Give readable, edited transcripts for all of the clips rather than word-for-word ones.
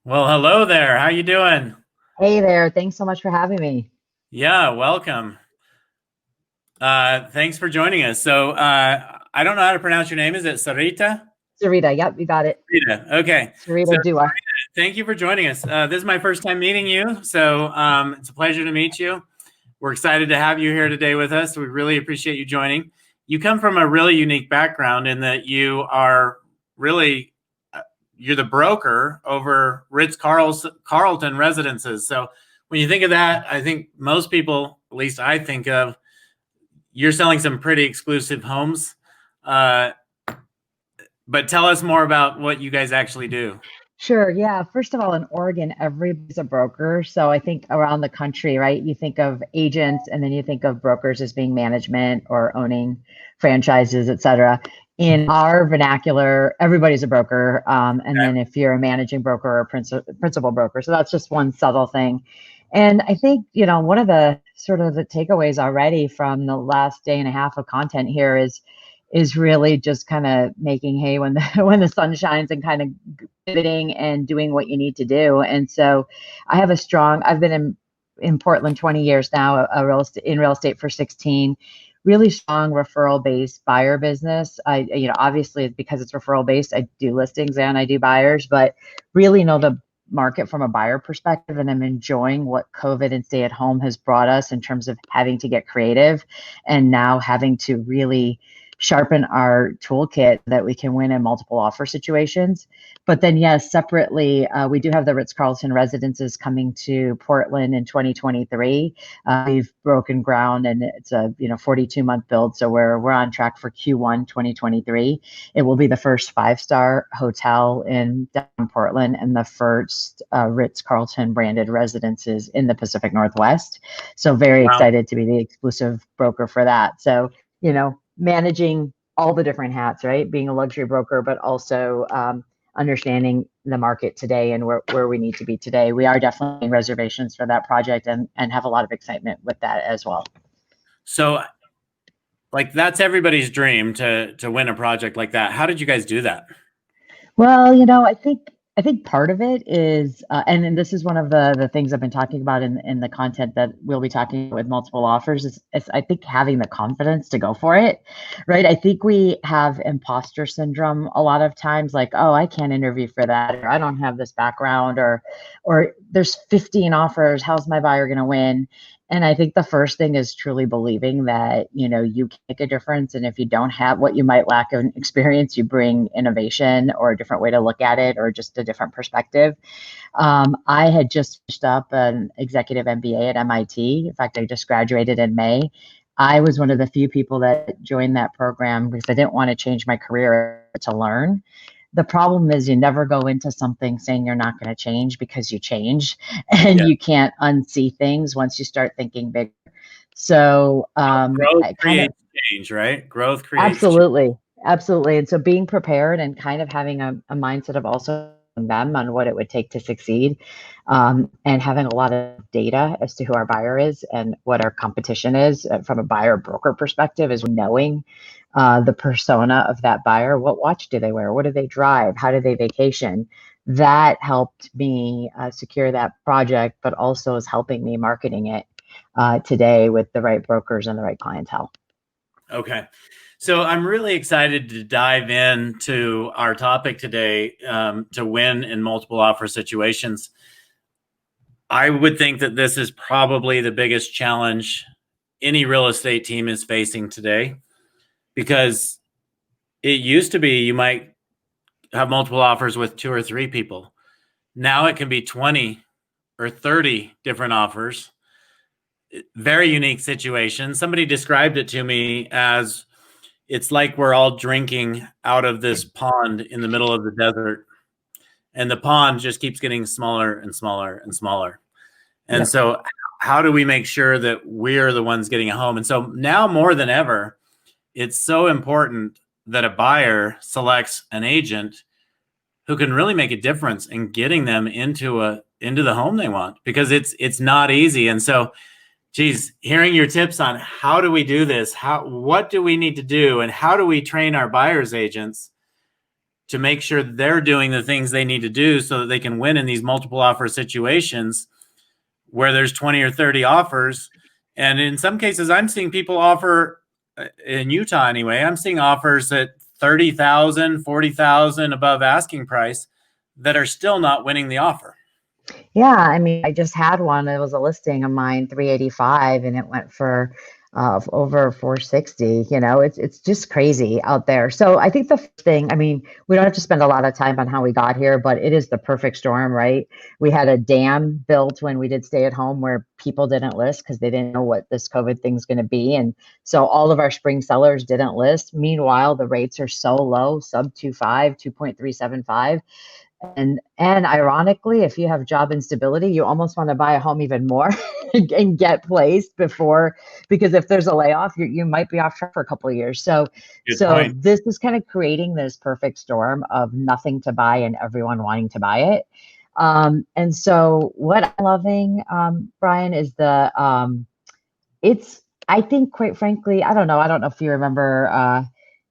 Well, hello there. How you doing? Hey there. Thanks so much for having me. Yeah, welcome. Thanks for joining us. I don't know how to pronounce your name. Is it Sarita? Sarita. Yep, you got it. Sarita. Okay. So Sarita Dua. thank you for joining us. This is my first time meeting you, so it's a pleasure to meet you. We're excited to have you here today with us. We really appreciate you joining. You come from a really unique background in that you are really you're the broker over Carlton residences. So when you think of that, I think most people, at least I think of, you're selling some pretty exclusive homes. Uh, but tell us more about what you guys actually do. Sure. Yeah. First of all, in Oregon, everybody's a broker. So I think around the country, right, you think of agents and then you think of brokers as being management or owning franchises, et cetera. In our vernacular, everybody's a broker. And Okay. then if you're a managing broker or a principal broker, so that's just one subtle thing. And I think, one of the sort of the takeaways already from the last day and a half of content here is really just kind of making hay when the when the sun shines and kind of pivoting and doing what you need to do. And so I've been in Portland 20 years now, in real estate for 16, really strong referral based buyer business. Obviously because it's referral based, I do listings and I do buyers, but really know the market from a buyer perspective. And I'm enjoying what COVID and stay at home has brought us in terms of having to get creative and now having to really sharpen our toolkit that we can win in multiple offer situations. But then, yes, separately, we do have the Ritz-Carlton residences coming to Portland in 2023. We've broken ground, and it's a 42-month build, so we're on track for Q1 2023. It will be the first five-star hotel in downtown Portland and the first Ritz-Carlton branded residences in the Pacific Northwest. So very Wow. excited to be the exclusive broker for that. So managing all the different hats, right? Being a luxury broker, but also understanding the market today and where we need to be today. We are definitely in reservations for that project and have a lot of excitement with that as well. So, like, that's everybody's dream to win a project like that. How did you guys do that? Well, I think part of it is, and this is one of the things I've been talking about in the content that we'll be talking with multiple offers is I think having the confidence to go for it, right? I think we have imposter syndrome a lot of times, like, oh, I can't interview for that, or I don't have this background, or there's 15 offers. How's my buyer going to win? And I think the first thing is truly believing that, you can make a difference. And if you don't have what you might lack in experience, you bring innovation or a different way to look at it or just a different perspective. I had just finished up an executive MBA at MIT. In fact, I just graduated in May. I was one of the few people that joined that program because I didn't want to change my career to learn. The problem is you never go into something saying you're not going to change because you change and Yeah. you can't unsee things once you start thinking big. So Growth I kind of creates change, right? Growth creates change. absolutely, absolutely. And so being prepared and kind of having a mindset of also them on what it would take to succeed, and having a lot of data as to who our buyer is and what our competition is from a buyer broker perspective is knowing the persona of that buyer. What watch do they wear? What do they drive? How do they vacation? That helped me secure that project, but also is helping me marketing it today with the right brokers and the right clientele. Okay. So I'm really excited to dive into our topic today, to win in multiple offer situations. I would think that this is probably the biggest challenge any real estate team is facing today because it used to be you might have multiple offers with two or three people. Now it can be 20 or 30 different offers. Very unique situation. Somebody described it to me as it's like we're all drinking out of this pond in the middle of the desert, and the pond just keeps getting smaller and smaller and smaller. And Yep. so, how do we make sure that we're the ones getting a home? And so, now more than ever, it's so important that a buyer selects an agent who can really make a difference in getting them into the home they want, because it's not easy. And so, geez, hearing your tips on how do we do this, what do we need to do, and how do we train our buyers agents? to make sure they're doing the things they need to do so that they can win in these multiple offer situations where there's 20 or 30 offers. And in some cases, I'm seeing people offer, in Utah anyway, I'm seeing offers at 30,000, 40,000 above asking price that are still not winning the offer. Yeah, I mean, I just had one. It was a listing of mine, 385, and it went for over 460. You know, it's just crazy out there. So I think the first thing, I mean, we don't have to spend a lot of time on how we got here, but it is the perfect storm, right? We had a dam built when we did stay at home where people didn't list because they didn't know what this COVID thing's going to be. And so all of our spring sellers didn't list. Meanwhile, the rates are so low, sub 2.5, 2.375. And ironically, if you have job instability, you almost want to buy a home even more and get placed before, because if there's a layoff, you might be off track for a couple of years. So this is kind of creating this perfect storm of nothing to buy and everyone wanting to buy it. And so what I'm loving, Brian, is I think, quite frankly, I don't know if you remember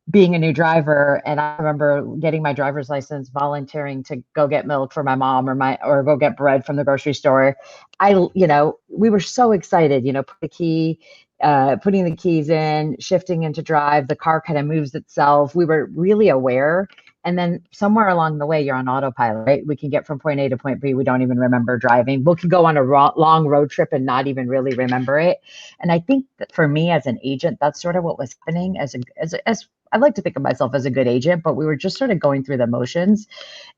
being a new driver, and I remember getting my driver's license, volunteering to go get milk for my mom or go get bread from the grocery store. We were so excited, putting the keys in, shifting into drive, the car kind of moves itself. We were really aware. And then somewhere along the way, you're on autopilot, right? We can get from point A to point B. We don't even remember driving. We can go on a long road trip and not even really remember it. And I think that for me as an agent, that's sort of what was happening as I like to think of myself as a good agent, but we were just sort of going through the motions.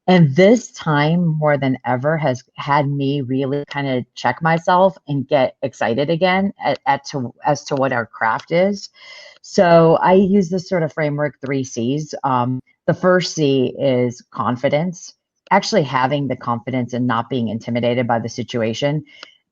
And this time more than ever has had me really kind of check myself and get excited again as to what our craft is. So I use this sort of framework, 3 C's. The first C is confidence, actually having the confidence and not being intimidated by the situation.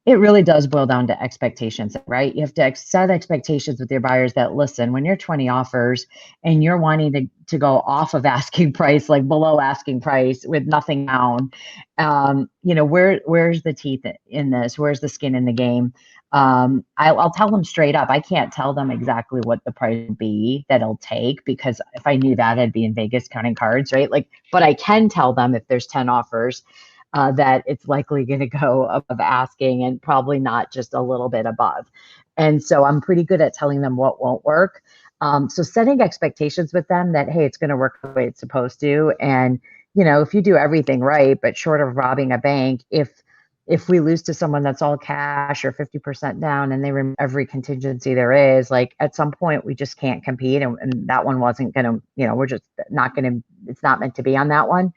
It really does boil down to expectations, right? You have to set expectations with your buyers that, listen, when you're 20 offers and you're wanting to go off of asking price, like below asking price with nothing down, where's the teeth in this? Where's the skin in the game? I'll tell them straight up. I can't tell them exactly what the price would be that it'll take, because if I knew that, I'd be in Vegas counting cards, right? But I can tell them if there's 10 offers, that it's likely going to go above asking and probably not just a little bit above. And so I'm pretty good at telling them what won't work. So setting expectations with them that, hey, it's going to work the way it's supposed to. And, if you do everything right, but short of robbing a bank, if we lose to someone that's all cash or 50% down and they remove every contingency there is, at some point we just can't compete. And that one wasn't going to, we're just not going to, it's not meant to be on that one.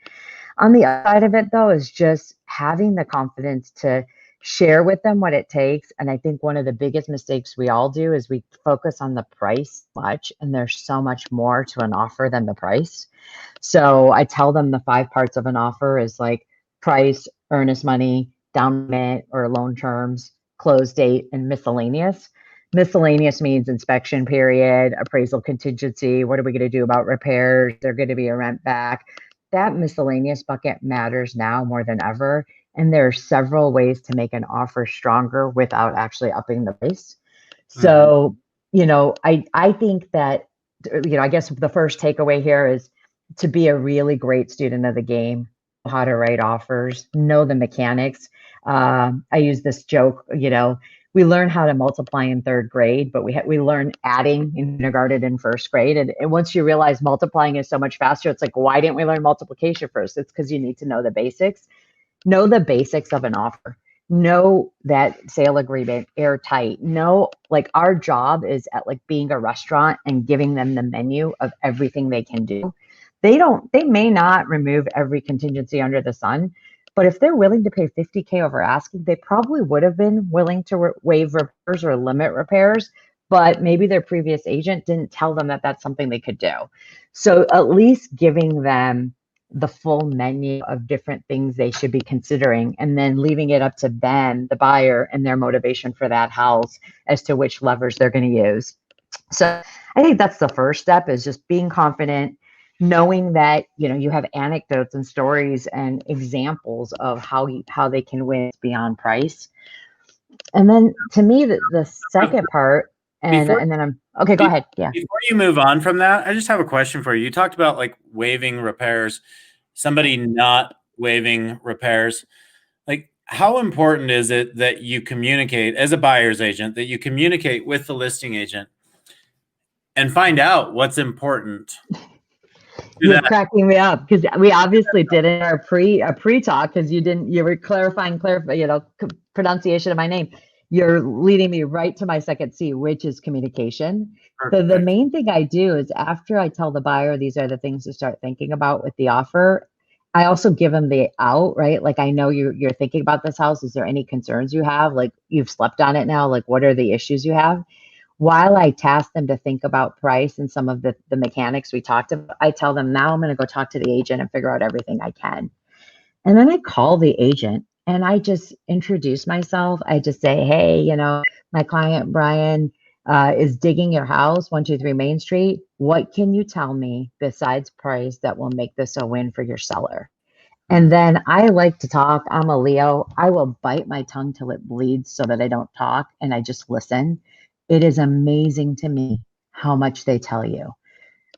On the other side of it, though, is just having the confidence to share with them what it takes. And I think one of the biggest mistakes we all do is we focus on the price much, and there's so much more to an offer than the price. So I tell them the 5 parts of an offer is price, earnest money, down payment or loan terms, close date, and miscellaneous. Miscellaneous means inspection period, appraisal contingency. What are we going to do about repairs? They're going to be a rent back. That miscellaneous bucket matters now more than ever. And there are several ways to make an offer stronger without actually upping the price. So, I think that, I guess the first takeaway here is to be a really great student of the game, know how to write offers, know the mechanics. I use this joke, we learn how to multiply in 3rd grade, but we learn adding in kindergarten and 1st grade. And once you realize multiplying is so much faster, it's why didn't we learn multiplication first? It's because you need to know the basics. Know the basics of an offer. Know that sale agreement airtight. Know our job is at being a restaurant and giving them the menu of everything they can do. They may not remove every contingency under the sun, but if they're willing to pay $50K over asking, they probably would have been willing to waive repairs or limit repairs, but maybe their previous agent didn't tell them that that's something they could do. So at least giving them the full menu of different things they should be considering, and then leaving it up to them, the buyer, and their motivation for that house as to which levers they're going to use. So I think that's the first step, is just being confident, knowing that, you have anecdotes and stories and examples of how they can win beyond price. And then to me, the second part And Before and then I'm okay. Go ahead. Yeah. before you move on from that, I just have a question for you. You talked about like waiving repairs, somebody not waiving repairs. Like, how important is it that you communicate as a buyer's agent, that you communicate with the listing agent and find out what's important to You're that? cracking me up because we obviously did it in our pre-talk because you were clarifying pronunciation of my name. You're leading me right to my second C, which is communication. So the Perfect. main thing I do is after I tell the buyer these are the things to start thinking about with the offer, I also give them the out, right? Like, I know you're thinking about this house. Is there any concerns you have? Like, you've slept on it now. Like, what are the issues you have? While I task them to think about price and some of the mechanics we talked about, I tell them now I'm going to go talk to the agent and figure out everything I can. And then I call the agent and I just introduce myself. I just say, hey, my client Brian is digging your house, 123 Main Street. What can you tell me besides price that will make this a win for your seller? And then I like to talk. I'm a Leo. I will bite my tongue till it bleeds so that I don't talk and I just listen. It is amazing to me how much they tell you.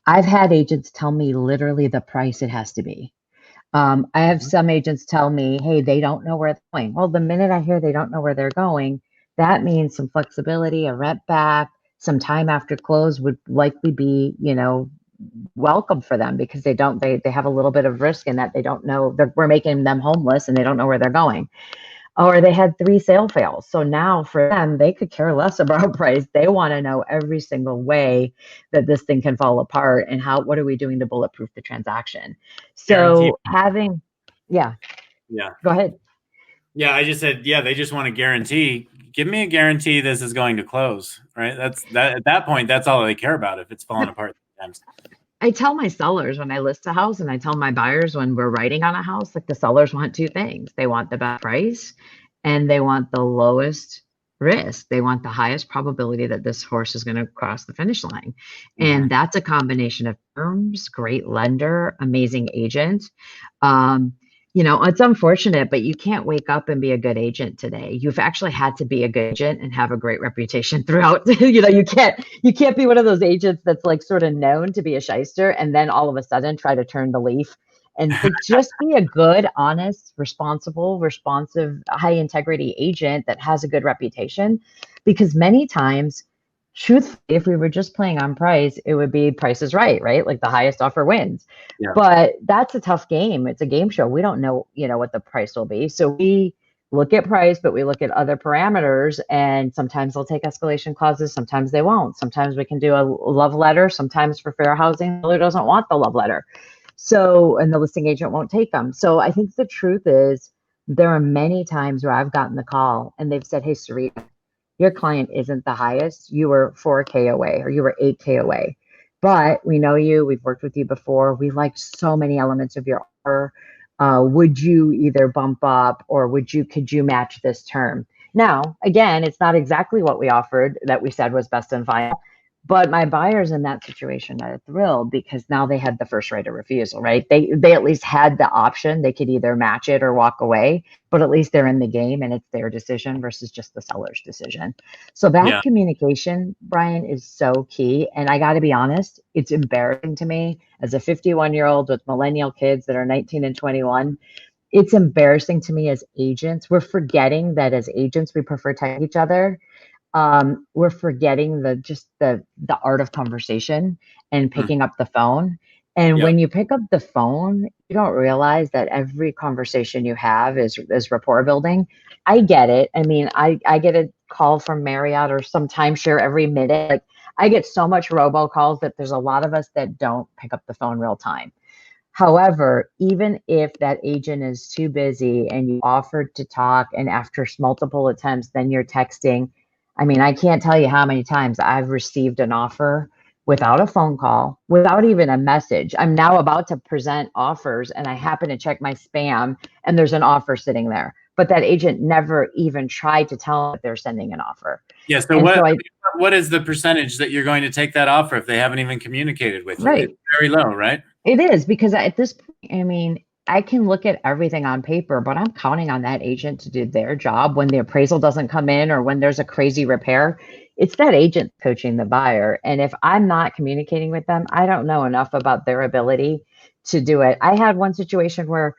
I've had agents tell me literally the price it has to be. I have some agents tell me, hey, they don't know where they're going. Well, the minute I hear they don't know where they're going, that means some flexibility, a rent back, some time after close would likely be, welcome for them because they have a little bit of risk in that they don't know that we're making them homeless and they don't know where they're going. Or they had 3 sale fails. So now for them, they could care less about price. They want to know every single way that this thing can fall apart and what are we doing to bulletproof the transaction. Guarantee. So yeah, Yeah. go ahead. Yeah. I just said, yeah, they just want to guarantee. Give me a guarantee this is going to close, right? That's that at that point, that's all they care about if it's falling apart sometimes. I tell my sellers when I list a house and I tell my buyers when we're writing on a house, like the sellers want 2 things. They want the best price and they want the lowest risk. They want the highest probability that this horse is going to cross the finish line. And that's a combination of terms, great lender, amazing agent. It's unfortunate, but you can't wake up and be a good agent today. You've actually had to be a good agent and have a great reputation throughout. You can't be one of those agents that's like sort of known to be a shyster and then all of a sudden try to turn the leaf. And so just be a good, honest, responsible, responsive, high integrity agent that has a good reputation. Because many times, truthfully, if we were just playing on price, it would be Price is Right, right? Like the highest offer wins. Yeah. But that's a tough game. It's a game show. We don't know, what the price will be. So we look at price, but we look at other parameters. And sometimes they'll take escalation clauses. Sometimes they won't. Sometimes we can do a love letter. Sometimes for fair housing, the seller doesn't want the love letter. So, and the listing agent won't take them. So I think the truth is there are many times where I've gotten the call and they've said, hey, Sarita, your client isn't the highest. You were 4K away or you were 8K away. But we know you, we've worked with you before. We like so many elements of your offer. Would you either bump up or could you match this term? Now, again, it's not exactly what we offered that we said was best and final, but my buyers in that situation are thrilled because now they had the first right of refusal, right? They at least had the option. They could either match it or walk away, but at least they're in the game and it's their decision versus just the seller's decision. So that Yeah. communication, Brian, is so key. And I got to be honest, it's embarrassing to me as a 51-year-old with millennial kids that are 19 and 21. It's embarrassing to me as agents. We're forgetting that as agents, we prefer to each other. We're forgetting the art of conversation and picking up the phone. And Yep. when you pick up the phone, you don't realize that every conversation you have is rapport building. I get it. I mean, I get a call from Marriott or some timeshare every minute. Like, I get so much robocalls that there's a lot of us that don't pick up the phone real time. However, even if that agent is too busy and you offered to talk and after multiple attempts, then you're texting. I mean, I can't tell you how many times I've received an offer without a phone call, without even a message. I'm now about to present offers and I happen to check my spam and there's an offer sitting there. But that agent never even tried to tell me that they're sending an offer. Yeah. So And so what is the percentage that you're going to take that offer if they haven't even communicated with you? right. It's very low, right? It is because at this point, I mean, I can look at everything on paper, but I'm counting on that agent to do their job when the appraisal doesn't come in or when there's a crazy repair. It's that agent coaching the buyer. And if I'm not communicating with them, I don't know enough about their ability to do it. I had one situation where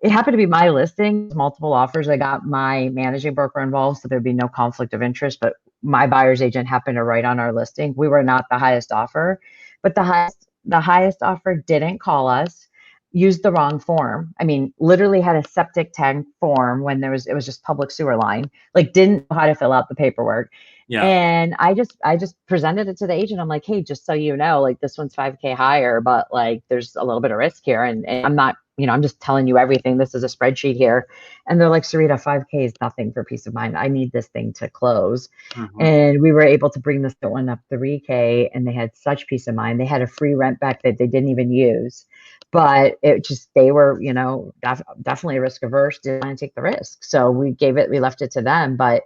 it happened to be my listing, multiple offers. I got my managing broker involved, so there'd be no conflict of interest. But my buyer's agent happened to write on our listing. We were not the highest offer, but the highest offer didn't call us, used the wrong form. I mean, literally had a septic tank form when it was just public sewer line, like didn't know how to fill out the paperwork. Yeah. And I just presented it to the agent. I'm like, hey, just so you know, like this one's 5K higher, but like there's a little bit of risk here. And I'm not, I'm just telling you everything. This is a spreadsheet here. And they're like, Sarita, 5K is nothing for peace of mind. I need this thing to close. Mm-hmm. And we were able to bring this one up 3K, and they had such peace of mind. They had a free rent back that they didn't even use. But it just, they were, definitely risk averse, didn't want to take the risk. So we left it to them. But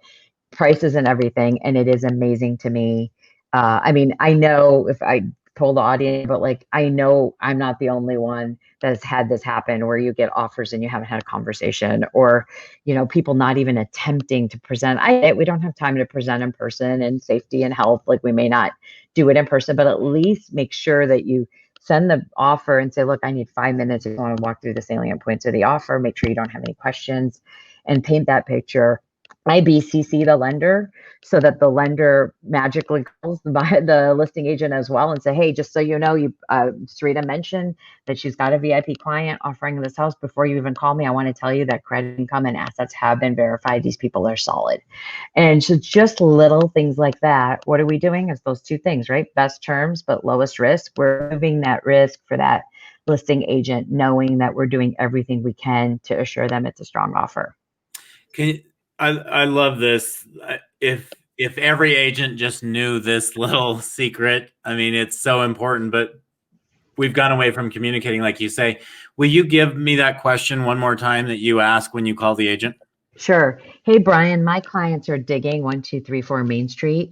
prices and everything, and it is amazing to me. I mean, I know if I told the audience, but like I know I'm not the only one that's had this happen where you get offers and you haven't had a conversation, or people not even attempting to present. We don't have time to present in person, and safety and health, like we may not do it in person, but at least make sure that you send the offer and say, look, I need 5 minutes if you want to walk through the salient points of the offer. Make sure you don't have any questions and paint that picture. I BCC the lender so that the lender magically calls the listing agent as well and say, hey, just so you know, Sarita mentioned that she's got a VIP client offering this house. Before you even call me, I want to tell you that credit, income, and assets have been verified. These people are solid. And so just little things like that. What are we doing? It's those two things, right? Best terms, but lowest risk. We're moving that risk for that listing agent, knowing that we're doing everything we can to assure them it's a strong offer. I love this. If every agent just knew this little secret, I mean, it's so important, but we've gone away from communicating, like you say. Will you give me that question one more time that you ask when you call the agent? Sure. Hey, Brian, my clients are digging 1234 Main Street.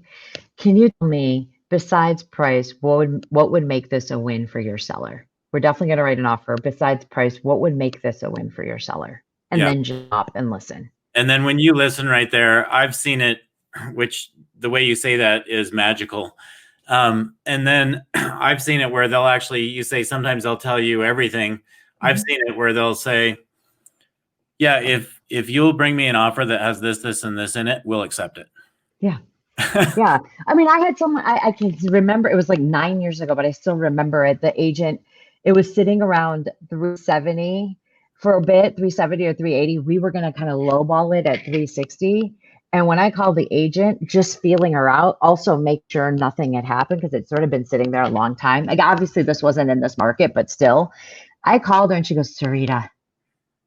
Can you tell me, besides price, what would make this a win for your seller? We're definitely going to write an offer. Besides price, what would make this a win for your seller? And Yeah. then just stop and listen. And then when you listen right there, I've seen it, which the way you say that is magical. And then I've seen it where they'll actually, you say, sometimes they'll tell you everything. I've seen it where they'll say, yeah, if you'll bring me an offer that has this, this, and this in it, we'll accept it. Yeah. Yeah. I mean, I had someone, I can remember, it was like 9 years ago, but I still remember it. The agent, it was sitting around 370 for a bit, 370 or 380. We were going to kind of lowball it at 360. And when I called the agent, just feeling her out, also make sure nothing had happened because it's sort of been sitting there a long time. Like, obviously, this wasn't in this market, but still, I called her and she goes, Sarita,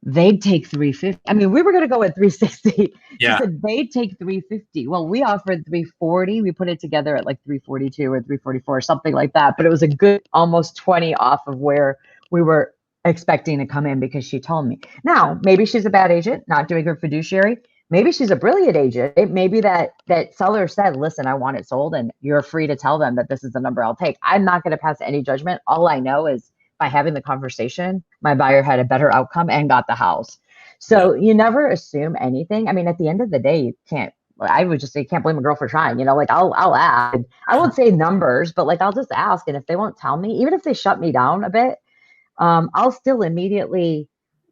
they'd take 350. I mean, we were going to go at 360. She said they'd take 350. Well, we offered 340. We put it together at like 342 or 344, something like that. But it was a good almost 20 off of where we were expecting to come in because she told me. Now, maybe she's a bad agent, not doing her fiduciary. Maybe she's a brilliant agent. It may be that seller said, listen, I want it sold, and you're free to tell them that this is the number I'll take. I'm not going to pass any judgment. All I know is by having the conversation, my buyer had a better outcome and got the house. So you never assume anything. I mean, at the end of the day, you can't. I would just say, can't blame a girl for trying. Like I'll ask. I won't say numbers, but like I'll just ask, and if they won't tell me, even if they shut me down a bit, I'll still immediately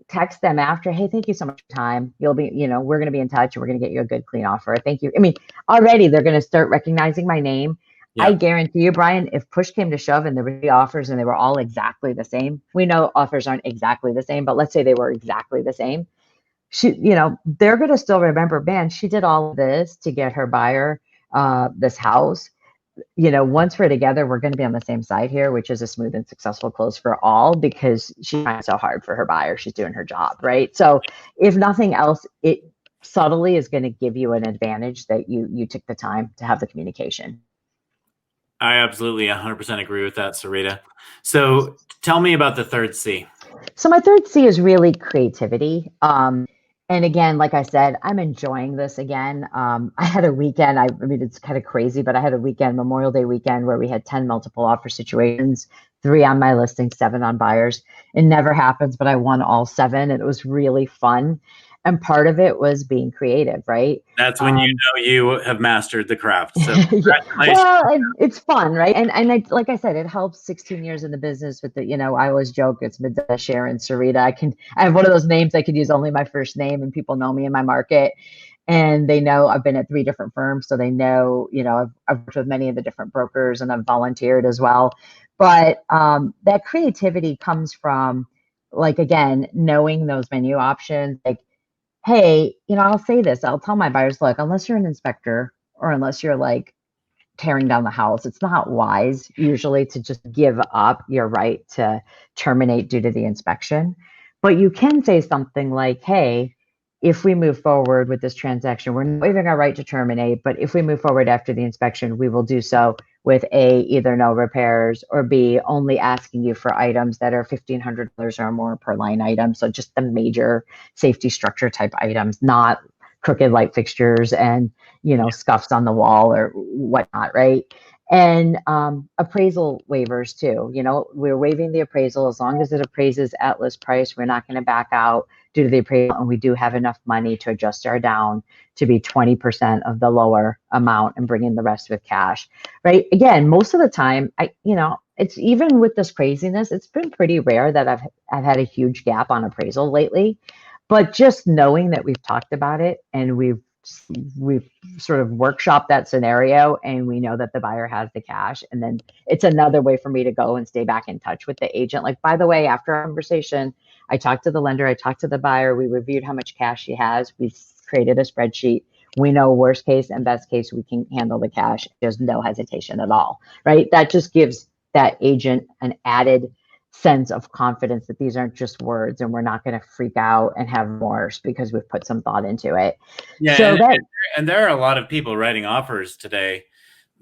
text them after. Hey, thank you so much for your time. You'll be, we're going to be in touch, and we're going to get you a good, clean offer. Thank you. I mean, already they're going to start recognizing my name. Yeah. I guarantee you, Brian, if push came to shove and there were 3 offers and they were all exactly the same, we know offers aren't exactly the same, but let's say they were exactly the same. They're going to still remember, man, she did all of this to get her buyer this house. Once we're together, we're going to be on the same side here, which is a smooth and successful close for all because she's trying so hard for her buyer. She's doing her job, right? So if nothing else, it subtly is going to give you an advantage that you took the time to have the communication. I absolutely 100% agree with that, Sarita. So tell me about the third C. So my third C is really creativity. And again, like I said, I'm enjoying this again. I had a weekend, I mean, it's kind of crazy, but I had a weekend, Memorial Day weekend, where we had 10 multiple offer situations, 3 on my listing, 7 on buyers. It never happens, but I won all 7. And it was really fun. And part of it was being creative, right? That's when you know you have mastered the craft. So Yeah. congratulations. Well, it's fun, right? And like I said, it helps 16 years in the business with the, I always joke it's Medina, Sharon, Sarita. I have one of those names I could use only my first name and people know me in my market. And they know I've been at 3 different firms. So they know, I've worked with many of the different brokers and I've volunteered as well. But that creativity comes from, like, again, knowing those menu options. Like, hey, I'll say this, I'll tell my buyers, look, unless you're an inspector or unless you're like tearing down the house, it's not wise usually to just give up your right to terminate due to the inspection. But you can say something like, hey, if we move forward with this transaction, we're not waiving our right to terminate, but if we move forward after the inspection, we will do so with A, either no repairs, or B, only asking you for items that are $1,500 or more per line item. So just the major safety structure type items, not crooked light fixtures and scuffs on the wall or whatnot, right? And appraisal waivers too. We're waiving the appraisal as long as it appraises at list price. We're not going to back out due to the appraisal, and we do have enough money to adjust our down to be 20% of the lower amount and bring in the rest with cash, right? Again, most of the time, it's even with this craziness, it's been pretty rare that I've had a huge gap on appraisal lately. But just knowing that we've talked about it and we've sort of workshopped that scenario and we know that the buyer has the cash, and then it's another way for me to go and stay back in touch with the agent. Like, by the way, after our conversation, I talked to the lender, I talked to the buyer, we reviewed how much cash she has, we created a spreadsheet. We know worst case and best case, we can handle the cash. There's no hesitation at all, right? That just gives that agent an added sense of confidence that these aren't just words and we're not going to freak out and have remorse because we've put some thought into it. Yeah, So and there are a lot of people writing offers today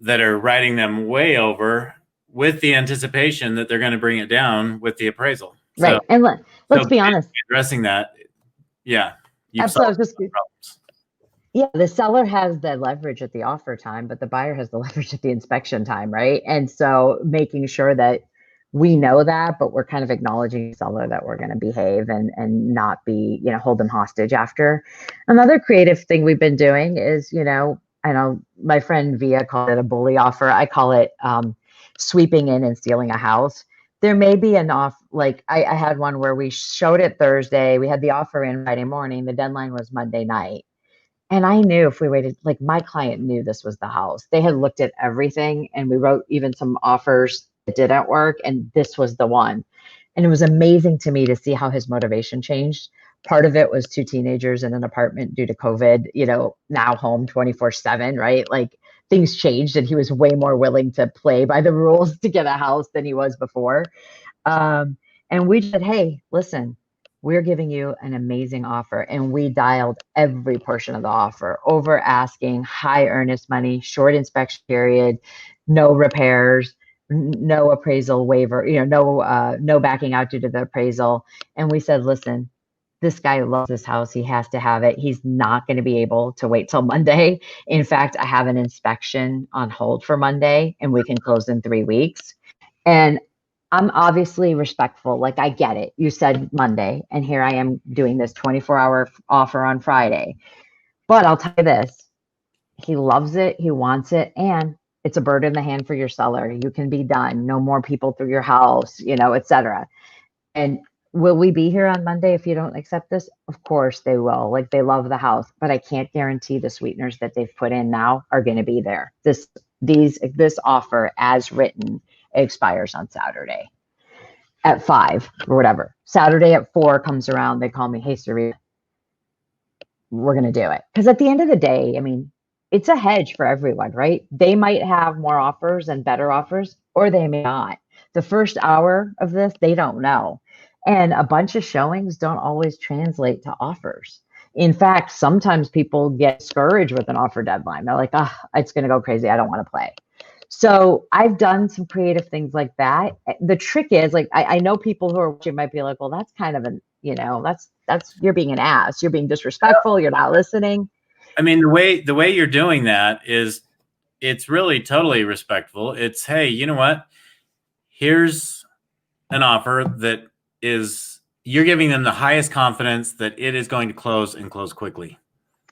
that are writing them way over with the anticipation that they're going to bring it down with the appraisal. right. So, And let's be honest. Addressing that, yeah, you've Absolutely. solved problems. Yeah, the seller has the leverage at the offer time, but the buyer has the leverage at the inspection time, right? And so making sure that we know that, but we're kind of acknowledging the seller that we're going to behave and not be, hold them hostage after. Another creative thing we've been doing is, I know my friend Via called it a bully offer. I call it sweeping in and stealing a house. There may be an off, like I had one where we showed it Thursday. We had the offer in Friday morning. The deadline was Monday night. And I knew if we waited, like, my client knew this was the house. They had looked at everything and we wrote even some offers that didn't work. And this was the one. And it was amazing to me to see how his motivation changed. Part of it was 2 teenagers in an apartment due to COVID, now home 24/7, right? Like, things changed and he was way more willing to play by the rules to get a house than he was before. And we said, hey, listen, we're giving you an amazing offer. And we dialed every portion of the offer: over asking, high earnest money, short inspection period, no repairs, no appraisal waiver, no backing out due to the appraisal. And we said, listen, this guy loves this house. He has to have it. He's not going to be able to wait till Monday. In fact, I have an inspection on hold for Monday and we can close in 3 weeks. And I'm obviously respectful. Like, I get it. You said Monday, and here I am doing this 24-hour offer on Friday. But I'll tell you this, he loves it. He wants it. And it's a bird in the hand for your seller. You can be done. No more people through your house, etc. And will we be here on Monday if you don't accept this? Of course they will. Like, they love the house, but I can't guarantee the sweeteners that they've put in now are going to be there. This offer as written expires on Saturday at 5 or whatever. Saturday at 4 comes around. They call me, hey, Sarita, we're going to do it. Because at the end of the day, I mean, it's a hedge for everyone, right? They might have more offers and better offers, or they may not. The first hour of this, they don't know. And a bunch of showings don't always translate to offers. In fact, sometimes people get discouraged with an offer deadline. They're like, it's going to go crazy. I don't want to play. So I've done some creative things like that. The trick is, like, I know people who are watching might be like, well, that's kind of an, that's you're being an ass. You're being disrespectful. You're not listening. I mean, the way you're doing that is, it's really totally respectful. It's, hey, you know what? Here's an offer that is, you're giving them the highest confidence that it is going to close and close quickly.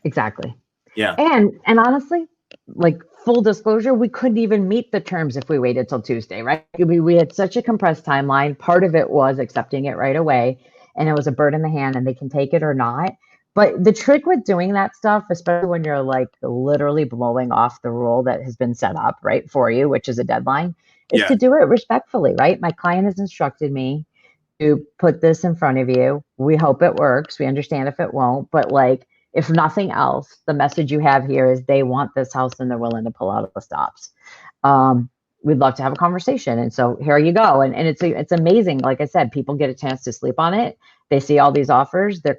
Exactly. Yeah. And honestly, like, full disclosure, we couldn't even meet the terms if we waited till Tuesday, right? We had such a compressed timeline. Part of it was accepting it right away, and it was a bird in the hand, and they can take it or not. But the trick with doing that stuff, especially when you're like literally blowing off the rule that has been set up right for you, which is a deadline, is Yeah. to do it respectfully, right? My client has instructed me to put this in front of you. We hope it works. We understand if it won't, but like, if nothing else, the message you have here is they want this house and they're willing to pull out of the stops. We'd love to have a conversation. And so here you go. And it's amazing. Like I said, people get a chance to sleep on it. They see all these offers. They're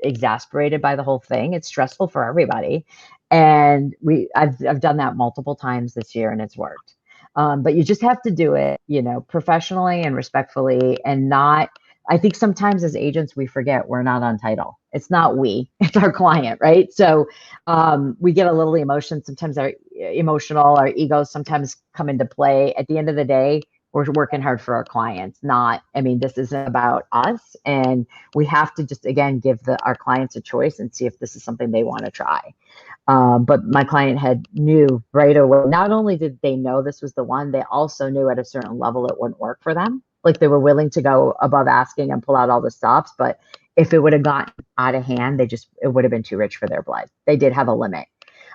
exasperated by the whole thing. It's stressful for everybody. And I've done that multiple times this year, and it's worked. But you just have to do it, professionally and respectfully, and not. I think sometimes as agents, we forget we're not on title. It's not we, it's our client, right? So we get a little emotion. Sometimes our egos sometimes come into play. At the end of the day, we're working hard for our clients. This isn't about us. And we have to just, again, give our clients a choice and see if this is something they want to try. But my client knew right away. Not only did they know this was the one, they also knew at a certain level it wouldn't work for them. Like, they were willing to go above asking and pull out all the stops, but if it would have gotten out of hand, it would have been too rich for their blood. They did have a limit.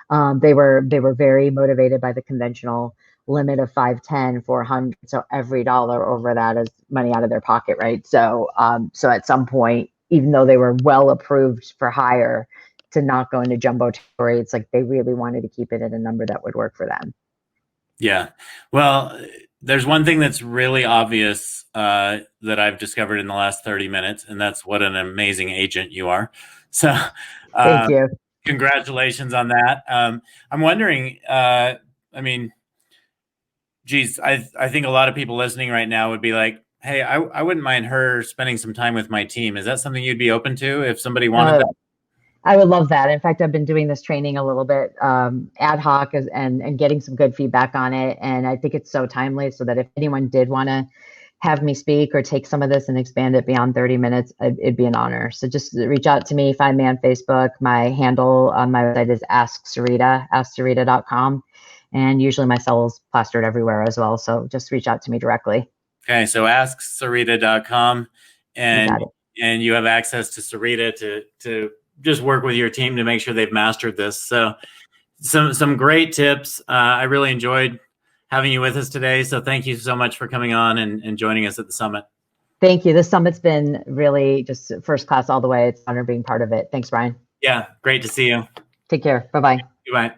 They were very motivated by the conventional limit of 510, 400. So every dollar over that is money out of their pocket, right? So at some point, even though they were well approved for hire, to not go into jumbo territory, it's like they really wanted to keep it at a number that would work for them. Yeah. Well, there's one thing that's really obvious that I've discovered in the last 30 minutes, and that's what an amazing agent you are. So Thank you. Congratulations on that. I'm wondering, geez, I think a lot of people listening right now would be like, hey, I wouldn't mind her spending some time with my team. Is that something you'd be open to if somebody wanted that? I would love that. In fact, I've been doing this training a little bit ad hoc and getting some good feedback on it. And I think it's so timely, so that if anyone did want to have me speak or take some of this and expand it beyond 30 minutes, it'd be an honor. So just reach out to me, find me on Facebook. My handle on my website is AskSarita, AskSarita.com. And usually my cell is plastered everywhere as well. So just reach out to me directly. Okay, so AskSarita.com, and you have access to Sarita to just work with your team to make sure they've mastered this. So some great tips. I really enjoyed having you with us today. So thank you so much for coming on and joining us at the summit. Thank you. This summit's been really just first class all the way. It's an honor being part of it. Thanks, Brian. Yeah, great to see you. Take care. Bye-bye. Goodbye.